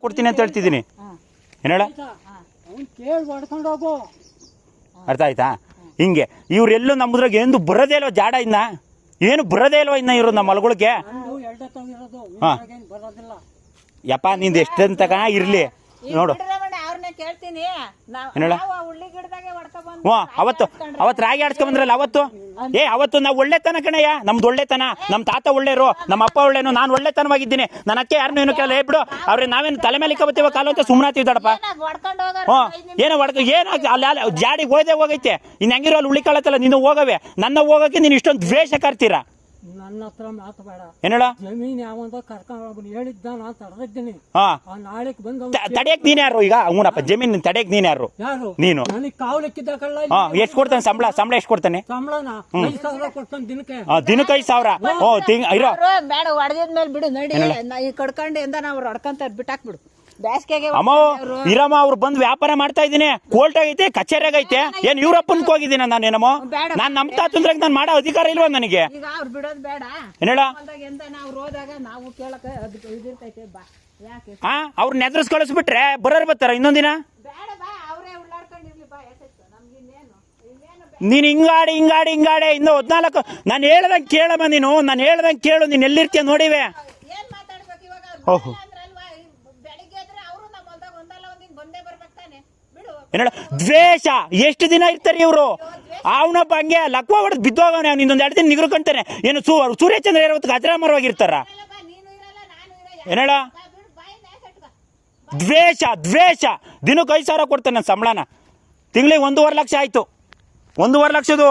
ಕೊಡ್ತೀನಿ ಅಂತ ಹೇಳ್ತಿದ್ದೀನಿ. ಏನು ಹೇಳ, ಅರ್ಥ ಆಯ್ತಾ? ಹಿಂಗೆ ಇವ್ರೆಲ್ಲೂ ನಮ್ಮದ್ರಾಗ ಎಂದು ಬರೋದೇ ಇಲ್ವ ಜಾಡ ಇನ್ನ, ಏನು ಬರೋದೇ ಇಲ್ವ ಇನ್ನ ಇವರು ನಮ್ಮ ಹೊಲಗಳಿಗೆ. ಹಾಂ ಯಪ್ಪ ನಿಂದು ಎಷ್ಟಂತಕ ಇರಲಿ ನೋಡು. ಹ್ಞೂ ಅವತ್ತು ರಾಗಿ ಆಡ್ಸ್ಕೊಂಬಂದ್ರಲ್ಲ ಅವತ್ತು ನಾವು ಒಳ್ಳೆತನ ಕಣಯ್ಯ, ನಮ್ದು ಒಳ್ಳೆತನ. ನಮ್ಮ ತಾತ ಒಳ್ಳೆಯರು, ನಮ್ಮ ಅಪ್ಪ ಒಳ್ಳೆನು, ನಾನು ಒಳ್ಳೆತನವಾಗಿದ್ದೀನಿ. ನನ್ನ ಅಕ್ಕೆ ಯಾರನ್ನೂ ಏನು ಕೇಳ ಹೇಳ್ಬಿಡು ಅವ್ರೆ, ನಾವೇನು ತಲೆ ಮೇಲೆ ಇಕ್ಕಬತ್ತೀವ ಕಾಲು ಅಂತ ಸುಮ್ಮನಾತಿದ್ದಾಡಪ್ಪ. ಏನೋ ಏನಾಗ್ತದೆ ಅಲ್ಲಿ ಜಾಡಿಗೆ ಹೋಗೈತೆ. ಇನ್ನು ಹೆಂಗಿರೋ ಅಲ್ಲಿ ಉಳಿಕಾಳತ್ತಲ್ಲ ನೀನು ಹೋಗವೆ. ನನ್ನ ಹೋಗೋಕೆ ನೀನು ಇಷ್ಟೊಂದು ದ್ವೇಷ ಕಾರ್ತೀರಾ? ನನ್ನ ಹತ್ರ ಮಾತು ಬೇಡ. ಏನೇಳ ಜಮೀನ್ ಯಾವಂತ ಕರ್ಕೊಂಡು ಹೇಳಿದ್ದ ನಾನು ತಡೆದಿದ್ದೀನಿ. ನಾಳೆಗೆ ಬಂದು ತಡೆಯಕ್ ನೀನ್ ಯಾರು ಈಗ? ಅವನಪ್ಪ ಜಮೀನ್ ತಡೆಯಕ್ ನೀನ್ ಯಾರು? ನೀನು ನನಗೆ ಕಾವಲಿಕ್ಕಿದ್ದ ಕಳ್ಳ. ಎಷ್ಟು ಕೊಡ್ತಾನೆ ಸಂಬಳ? ಎಷ್ಟು ಕೊಡ್ತಾನೆ? ಸಂಬಳನ 5,000 ಕೊಡ್ತಾನೆ ದಿನಕ್ಕೆ. ದಿನಕ್ಕೆ 5,000 ಇರೋ ಬೇಡ, ಹೊಡೆದಿದ್ಮೇಲೆ ಬಿಡು ನಡಿ. ಈ ಕಡ್ಕೊಂಡು ಎಂದ ನಾವು ಹೊಡ್ಕೊಂತ ಬಿಟ್ಟಾಕ್ಬಿಡು. ಬೇಸಿಗೆಗೆ ಅಮ್ಮ ಇರಮ್ಮ ಅವ್ರು ಬಂದು ವ್ಯಾಪಾರ ಮಾಡ್ತಾ ಇದ್ದೀನಿ. ಕೋರ್ಟ್ ಆಗೈತೆ, ಕಚೇರಿಯಾಗ ಐತೆ. ಏನ್ ಇವ್ರಪ್ಪನ್ಕ್ ಹೋಗಿದ್ದೀನ ನಾನೇನಮ್ಮ? ನಾನ್ ನಮ್ ತಾತಂದ್ರಾಗ ನಾನು ಮಾಡೋ ಅಧಿಕಾರ ಇಲ್ವಾ ನನಗೆ? ಈಗ ಅವ್ರು ಬಿಡೋದು ಬೇಡ. ಏನೇಳ ನಾವು ಹೋದಾಗ ನಾವು ಕೇಳಕ್ಕೆ ಇದಿರ್ತೈತೆ. ಬಾ ಯಾಕೆ ಅವ್ರನ್ನ ಎದುರಿಸ್ ಕಳಿಸ್ಬಿಟ್ರೆ ಬರೋರು ಬರ್ತಾರ ಇನ್ನೊಂದಿನ? ಬೇಡ ಬಾ, ಅವರೇ ಉಳ್ಳಾಡ್ಕೊಂಡಿರ್ಲಿ ಬಾ. ಯಾಕೈತೆ ನಮ್ಗಿನ್ನೇನು ನೀನ್ ಹಿಂಗಾಡಿ ಇನ್ನು 14 ನಾನು ಹೇಳ್ದಂಗೆ ಕೇಳಮ್ಮ ನೀನು. ನಾನು ಹೇಳ್ದಂಗೆ ಕೇಳು. ನೀನ್ ಎಲ್ಲಿರ್ತೀಯ ನೋಡಿವೆ. ಏನ್ ಮಾತಾಡ್ಬೇಕು ಇವಾಗ? ದ್ವೇಷ ಎಷ್ಟು ದಿನ ಇರ್ತಾರೆ ಇವರು? ಅವನೊಬ್ಬ ಹಂಗೆ ಲಕ್ವ ಹೊಡೆದು ಬಿದ್ದೋಗವನೆ. ಅವ್ನು ಇನ್ನೊಂದು 2 ದಿನ ನಿಗ್ರಕೊಂತಾನೆ. ಏನು ಸೂರ್ಯಚಂದ್ರ ಇರೋದಕ್ಕೆ ಗಜರಾಮರವಾಗಿರ್ತಾರ? ಏನೇಳ ದ್ವೇಷ. ದಿನಕ್ಕೆ 5,000 ಕೊಡ್ತಾನೆ ನನ್ನ ಸಂಬಳನ. ತಿಂಗಳಿಗೆ 1.5 ಲಕ್ಷ ಆಯ್ತು. 1.5 ಲಕ್ಷದು